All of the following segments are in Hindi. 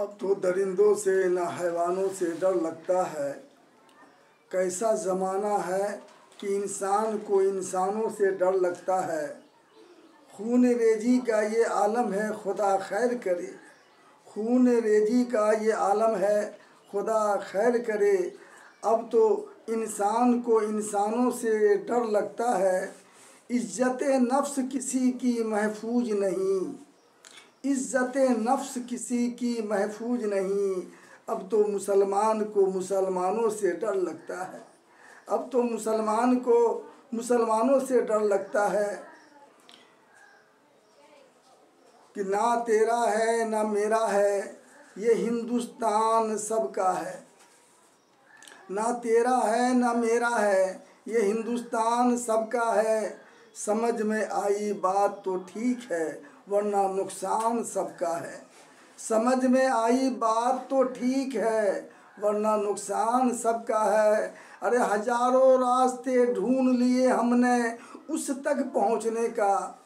अब तो दरिंदों से न हैवानों से डर लगता है। कैसा ज़माना है कि इंसान को इंसानों से डर लगता है। खून रेजी का ये आलम है, खुदा खैर करे। खून रेजी का ये आलम है, खुदा खैर करे। अब तो इंसान को इंसानों से डर लगता है। इज्जत नफ्स किसी की महफूज नहीं, इज्जत नफ्स किसी की महफूज नहीं। अब तो मुसलमान को मुसलमानों से डर लगता है। अब तो मुसलमान को मुसलमानों से डर लगता है कि ना तेरा है ना मेरा है, ये हिंदुस्तान सबका है। ना तेरा है ना मेरा है, ये हिंदुस्तान सबका है। समझ में आई बात तो ठीक है, वरना नुकसान सबका है। समझ में आई बात तो ठीक है, वरना नुकसान सबका है। अरे हजारों रास्ते ढूंढ लिए हमने उस तक पहुंचने का।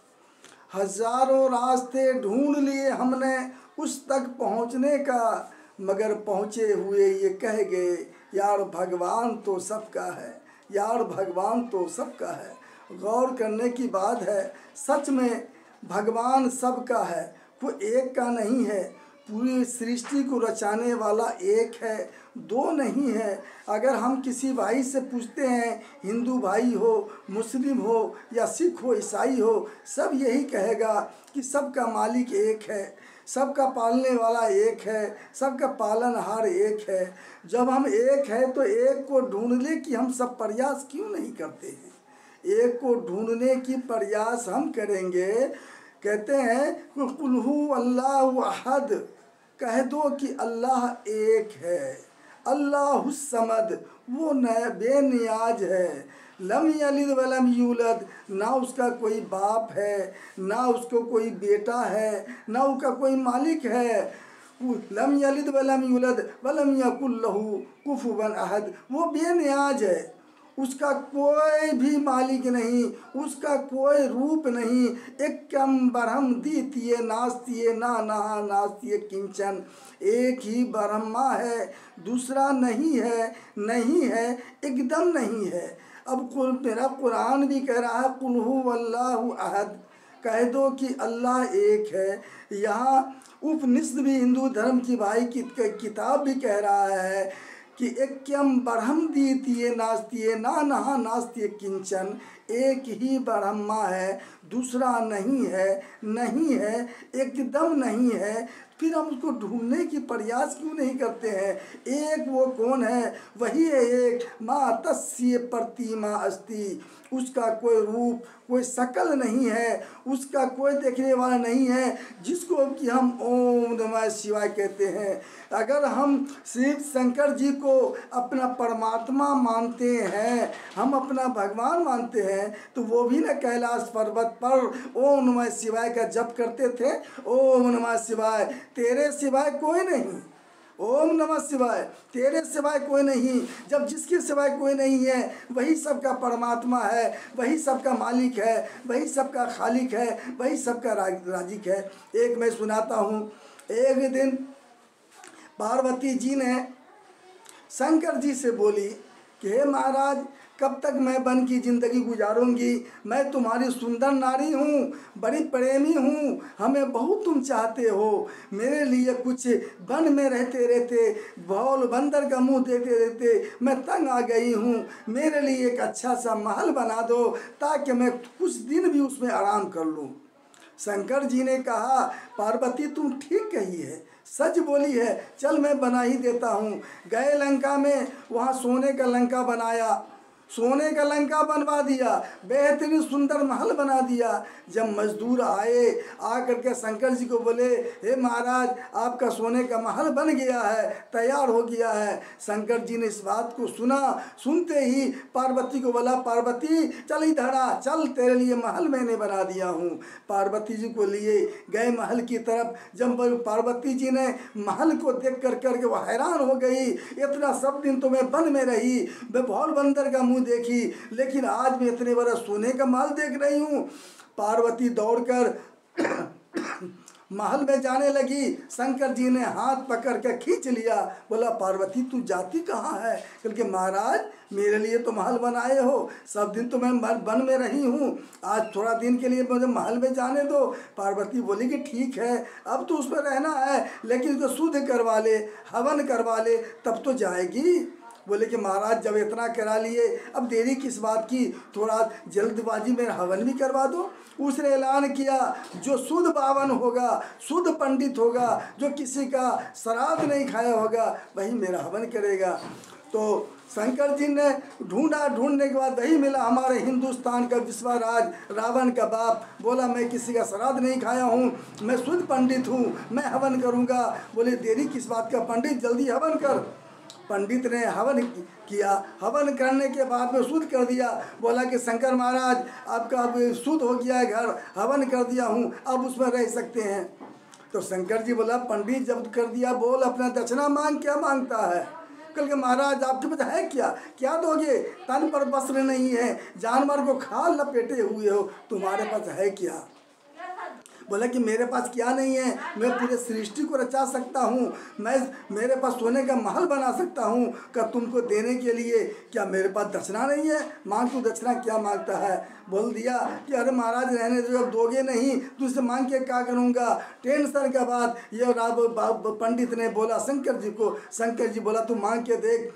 हजारों रास्ते ढूंढ लिए हमने उस तक पहुंचने का, मगर पहुँचे हुए ये कह गए यार भगवान तो सबका है, यार भगवान तो सबका है। गौर करने की बात है, सच में भगवान सबका है, कोई एक का नहीं है। पूरी सृष्टि को रचाने वाला एक है, दो नहीं है। अगर हम किसी भाई से पूछते हैं, हिंदू भाई हो, मुस्लिम हो या सिख हो, ईसाई हो, सब यही कहेगा कि सबका मालिक एक है, सबका पालने वाला एक है, सबका पालनहार एक है। जब हम एक है तो एक को ढूंढने की हम सब प्रयास क्यों नहीं करते हैं? एक को ढूंढने की प्रयास हम करेंगे। कहते हैं कुल हु अल्लाहु अहद, कह दो कि अल्लाह एक है। अल्लाहु समद, वो बेनियाज है। लम यलिद वलम यूलद, ना उसका कोई बाप है, ना उसको कोई बेटा है, ना उसका कोई मालिक है। लम यलिद वलम यूलद वलम यकुल लहू कुफुवन अहद, वो बेनियाज है। उसका कोई भी मालिक नहीं, उसका कोई रूप नहीं। एकम ब्रह्म द्वितीय नास्तिये ना नहा नास्तिये किंचन, एक ही ब्रह्मा है, दूसरा नहीं है, नहीं है, एकदम नहीं है। अब मेरा कुरान भी कह रहा है कुल हु अल्लाहु अहद, कह दो कि अल्लाह एक है। यहाँ उपनिषद भी हिंदू धर्म की भाई की किताब भी कह रहा है कि एकम ब्रह्म द्वितीय नास्तिये ना नहा नास्तिये किंचन, एक ही ब्रह्मा है, दूसरा नहीं है, नहीं है, एकदम नहीं है। फिर हम उसको ढूंढने की प्रयास क्यों नहीं करते हैं? एक वो कौन है? वही है एक। माँ तस्य प्रतिमा अस्ति, उसका कोई रूप, कोई शकल नहीं है, उसका कोई देखने वाला नहीं है, जिसको कि हम ओम नमः शिवाय कहते हैं। अगर हम शिव शंकर जी को अपना परमात्मा मानते हैं, हम अपना भगवान मानते हैं, तो वो भी ना कैलाश पर्वत पर ओम नमः शिवाय का जप करते थे। ओम नमः शिवाय, तेरे सिवाय कोई नहीं। ओम नमः शिवाय, तेरे सिवाय कोई नहीं। जब जिसके सिवाय कोई नहीं है, वही सबका परमात्मा है, वही सबका मालिक है, वही सबका खालिक है, वही सबका राजिक है। एक मैं सुनाता हूँ। एक दिन पार्वती जी ने शंकर जी से बोली कि हे महाराज, कब तक मैं वन की ज़िंदगी गुजारूंगी? मैं तुम्हारी सुंदर नारी हूँ, बड़ी प्रेमी हूँ, हमें बहुत तुम चाहते हो। मेरे लिए कुछ वन में रहते रहते, भौल बंदर का मुंह देखते देखते मैं तंग आ गई हूँ। मेरे लिए एक अच्छा सा महल बना दो, ताकि मैं कुछ दिन भी उसमें आराम कर लूँ। शंकर जी ने कहा, पार्वती तुम ठीक कही है, सच बोली है, चल मैं बना ही देता हूँ। गए लंका में, वहाँ सोने का लंका बनाया, सोने का लंका बनवा दिया, बेहतरीन सुंदर महल बना दिया। जब मजदूर आए, आकर के शंकर जी को बोले, हे महाराज, आपका सोने का महल बन गया है, तैयार हो गया है। शंकर जी ने इस बात को सुना, सुनते ही पार्वती को बोला, पार्वती चल इधर आ, चल तेरे लिए महल मैंने बना दिया हूँ। पार्वती जी को लिए गए महल की तरफ। जब पार्वती जी ने महल को देख करके वो हैरान हो गई। इतना सब दिन तो मैं वन में रही, मैं भौल बंदर का मुँह देखी, लेकिन आज मैं इतने बड़ा सोने का महल देख रही हूँ। पार्वती दौड़कर महल में जाने लगी, शंकर जी ने हाथ पकड़ के खींच लिया। बोला पार्वती तू जाती कहाँ है? क्योंकि महाराज मेरे लिए तो महल बनाए हो, सब दिन तो मैं वन में रही हूँ, आज थोड़ा दिन के लिए मुझे महल में जाने दो। पार्वती बोली कि ठीक है अब तो उसमें रहना है, लेकिन उसको शुद्ध करवा ले, हवन करवा ले तब तो जाएगी। बोले कि महाराज जब इतना करा लिए अब देरी किस बात की, थोड़ा जल्दबाजी में हवन भी करवा दो। उसने ऐलान किया जो शुद्ध बावन होगा, शुद्ध पंडित होगा, जो किसी का श्राद्ध नहीं खाया होगा वही मेरा हवन करेगा। तो शंकर जी ने ढूंढा, ढूंढने के बाद वही मिला, हमारे हिंदुस्तान का विश्वराज रावण का बाप। बोला मैं किसी का श्राद्ध नहीं खाया हूँ, मैं शुद्ध पंडित हूँ, मैं हवन करूँगा। बोले देरी किस बात का पंडित, जल्दी हवन कर। पंडित ने हवन किया, हवन करने के बाद में शुद्ध कर दिया। बोला कि शंकर महाराज आपका अब शुद्ध हो गया है घर, हवन कर दिया हूँ, अब उसमें रह सकते हैं। तो शंकर जी बोला पंडित जब कर दिया बोल अपना दक्षिणा मांग, क्या मांगता है? कल के महाराज आपके पास है क्या, क्या दोगे? तन पर वस्त्र नहीं है, जानवर को खाल लपेटे हुए हो, तुम्हारे पास है क्या? बोला कि मेरे पास क्या नहीं है, मैं पूरे सृष्टि को रचा सकता हूँ, मेरे पास सोने का महल बना सकता हूँ, क्या तुमको देने के लिए क्या मेरे पास दक्षिणा नहीं है? मांग तू दक्षिणा, क्या मांगता है? बोल दिया कि अरे महाराज रहने दो, जब दोगे नहीं तो उससे मांग के क्या करूँगा। टेंशन के बाद ये पंडित ने बोला शंकर जी को, शंकर जी बोला तू मांग के देख।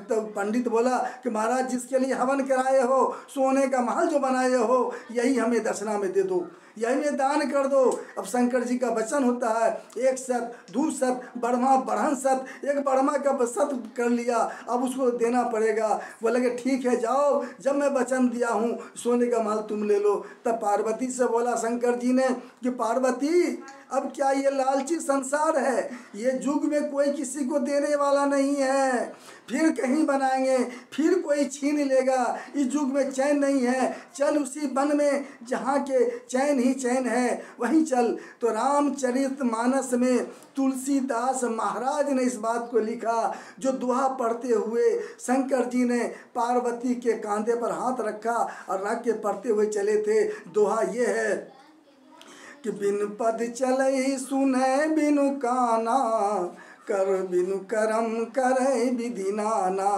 तो पंडित बोला कि महाराज जिसके लिए हवन कराए हो, सोने का महल जो बनाए हो, यही हमें दक्षिणा में दे दो, यही में दान कर दो। अब शंकर जी का वचन होता है एक सत, दू सत, बढ़मा बढ़न सत, एक बढ़मा का सत कर लिया, अब उसको देना पड़ेगा। बोले कि ठीक है जाओ, जब मैं वचन दिया हूँ सोने का माल तुम ले लो। तब पार्वती से बोला शंकर जी ने कि पार्वती अब क्या ये लालची संसार है, ये युग में कोई किसी को देने वाला नहीं है, फिर कहीं बनाएंगे फिर कोई छीन लेगा, इस युग में चैन नहीं है, चल उसी वन में जहाँ के चैन ही चैन है वहीं चल। तो रामचरितमानस में तुलसीदास महाराज ने इस बात को लिखा, जो दुआ पढ़ते हुए शंकर जी ने पार्वती के कांधे पर हाथ रखा और रख के पढ़ते हुए चले थे। दोहा ये है कि बिनु पद चलई सुने बिनु काना, कर बिनु करम करे विधि नाना।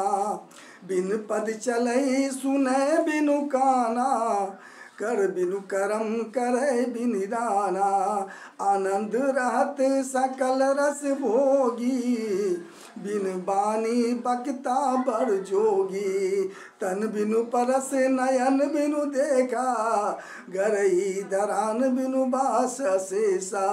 बिनु पद चलई सुने बिनु काना, कर बिनु करम करे बिनि नाना। आनंद रहत सकल रस भोगी, बिन बानी बकता बर जोगी। तन बिनु परस नयन बिनु देखा, गरई धरान बिनु बास शेषा।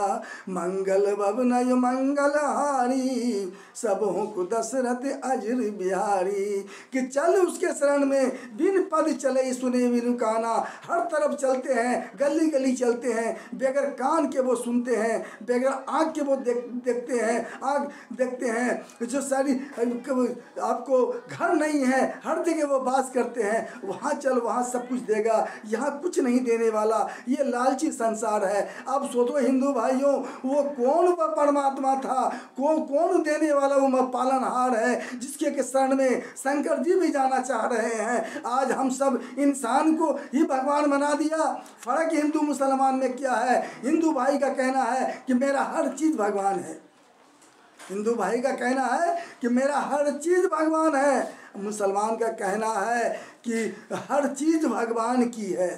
मंगल भवनय मंगल हारी, सबों को दशरथ अजर बिहारी। कि चल उसके शरण में, बिन पद चले सुने बिनु काना। हर तरफ चलते हैं, गली गली चलते हैं, बगैर कान के वो सुनते हैं, बगैर आँख के वो देखते हैं, आँख देखते हैं। जो सारी आपको घर नहीं है, हर जगह वो बास करते हैं, वहाँ चल वहाँ सब कुछ देगा, यहाँ कुछ नहीं देने वाला, ये लालची संसार है। अब सोचो हिंदू भाइयों, वो कौन परमात्मा था, कौन देने वाला वो पालनहार है, जिसके के शरण में शंकर जी भी जाना चाह रहे हैं। आज हम सब इंसान को ही भगवान बना दिया। फर्क हिंदू मुसलमान में क्या है? हिंदू भाई का कहना है कि मेरा हर चीज़ भगवान है, हिंदू भाई का कहना है कि मेरा हर चीज़ भगवान है, मुसलमान का कहना है कि हर चीज़ भगवान की है,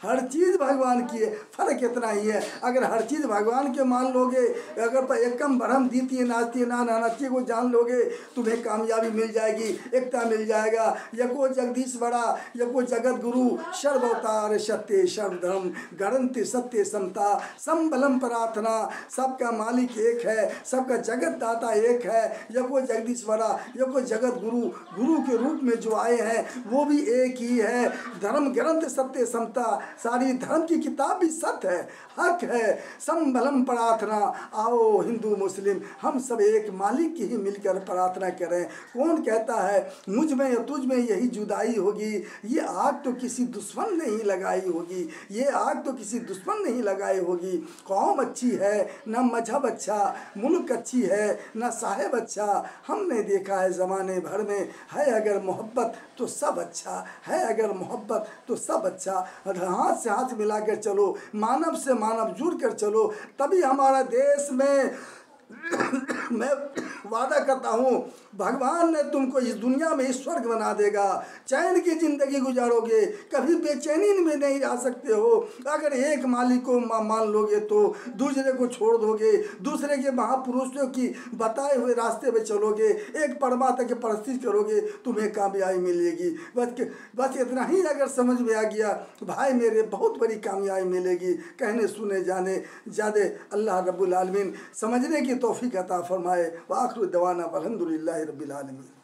हर चीज़ भगवान की है। फ़र्क इतना ही है। अगर हर चीज़ भगवान के मान लोगे, अगर एकम ब्रह्म द्वितीय नास्ति नास्ति को जान लोगे, तुम्हें कामयाबी मिल जाएगी, एकता मिल जाएगा। यको जगदीश बड़ा, यको जगत गुरु, सर्वअवतार सत्य सर्वधर्म, गणन्ति सत्य समता, संबलम प्रार्थना। सबका मालिक एक है, सबका जगत दाता एक है। यको जगदीश बड़ा, यको जगत गुरु, गुरु के रूप में जो आए हैं वो भी एक ही है। धर्म ग्रंथ सत्य समता, सारी धर्म की किताब भी सत्य है, हक है। संबलम प्रार्थना, आओ हिंदू मुस्लिम हम सब एक मालिक की ही मिलकर प्रार्थना करें। कौन कहता है मुझ में या तुझ में यही जुदाई होगी? ये आग तो किसी दुश्मन ने ही लगाई होगी, ये आग तो किसी दुश्मन ने ही लगाई होगी। कौम अच्छी है न मजहब अच्छा, मुल्क अच्छी है न साहेब अच्छा। हमने देखा है ज़माने भर में, है अगर मोहब्बत तो सब अच्छा है, अगर मोहब्बत तो सब अच्छा। हाँ हाथ से हाथ मिला कर चलो, मानव से मानव जुड़ कर चलो, तभी हमारा देश में मैं वादा करता हूँ भगवान ने तुमको इस दुनिया में स्वर्ग बना देगा। चैन की ज़िंदगी गुजारोगे, कभी बेचैनी में नहीं रह सकते हो। अगर एक मालिक को मान लोगे तो दूसरे को छोड़ दोगे, दूसरे के महापुरुषों की बताए हुए रास्ते पे चलोगे, एक परमात्मा की परस्ती करोगे, तुम्हें कामयाबी मिलेगी। बस इतना ही अगर समझ में आ गया भाई मेरे, बहुत बड़ी कामयाबी मिलेगी। कहने सुने जाने ज़्यादा अल्लाह रब्बुल आलमीन समझने की तौफीक अता फरमाए। व आखिर दवाना अल्हम्दुलिल्लाहि रब्बिल आलमीन।